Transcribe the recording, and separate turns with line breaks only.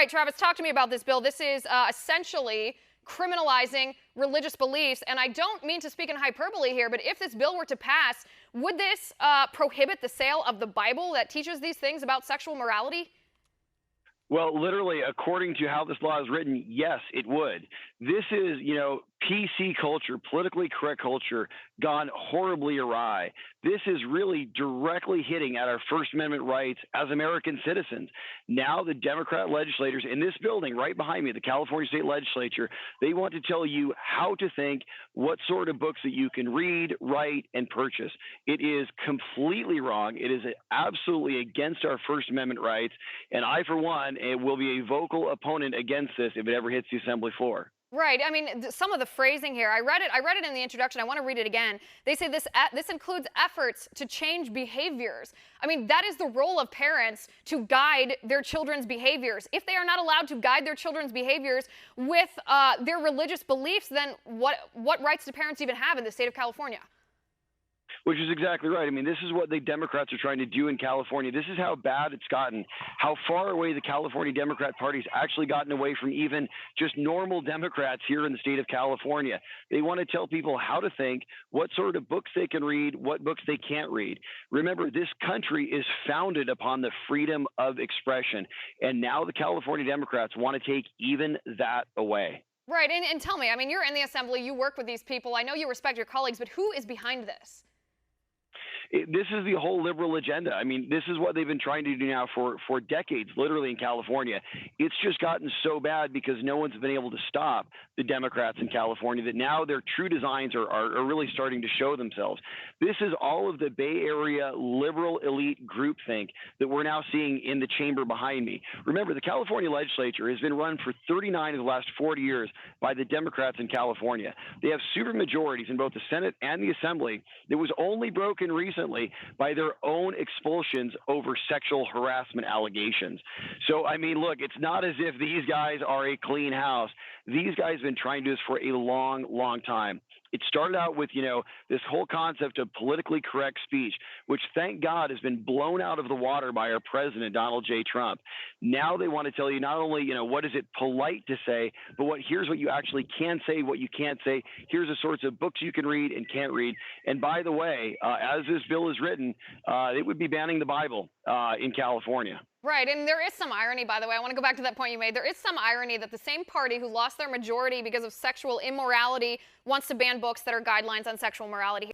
right, Travis, talk to me about this bill. This is essentially criminalizing religious beliefs. And I don't mean to speak in hyperbole here, but if this bill were to pass, would this prohibit the sale of the Bible that teaches these things about sexual morality?
Well, literally, according to how this law is written, yes, it would. This is, PC culture, politically correct culture, gone horribly awry. This is really directly hitting at our First Amendment rights as American citizens. Now the Democrat legislators in this building right behind me, the California State Legislature, they want to tell you how to think, what sort of books that you can read, write, and purchase. It is completely wrong. It is absolutely against our First Amendment rights. And I, for one, will be a vocal opponent against this if it ever hits the assembly floor.
Right. I mean, some of the phrasing here, I read it in the introduction. I want to read it again. They say this includes efforts to change behaviors. I mean, that is the role of parents, to guide their children's behaviors. If they are not allowed to guide their children's behaviors with their religious beliefs, then what rights do parents even have in the state of California?
Which is exactly right. I mean, this is what the Democrats are trying to do in California. This is how bad it's gotten, how far away the California Democrat Party's actually gotten away from even just normal Democrats here in the state of California. They want to tell people how to think, what sort of books they can read, what books they can't read. Remember, this country is founded upon the freedom of expression. And now the California Democrats want to take even that away.
Right. And tell me, I mean, you're in the assembly, you work with these people. I know you respect your colleagues, but who is behind this?
This is the whole liberal agenda. I mean, this is what they've been trying to do now for decades, literally in California. It's just gotten so bad because no one's been able to stop the Democrats in California that now their true designs are really starting to show themselves. This is all of the Bay Area liberal elite groupthink that we're now seeing in the chamber behind me. Remember, the California legislature has been run for 39 of the last 40 years by the Democrats in California. They have supermajorities in both the Senate and the Assembly that was only broken recently by their own expulsions over sexual harassment allegations. So, I mean, look, it's not as if these guys are a clean house. These guys have been trying to do this for a long, long time. It started out with, this whole concept of politically correct speech, which, thank God, has been blown out of the water by our president, Donald J. Trump. Now they want to tell you not only, what is it polite to say, but here's what you actually can say, what you can't say. Here's the sorts of books you can read and can't read. And by the way, as this bill is written, it would be banning the Bible in California.
Right, and there is some irony, by the way. I want to go back to that point you made. There is some irony that the same party who lost their majority because of sexual immorality wants to ban books that are guidelines on sexual morality.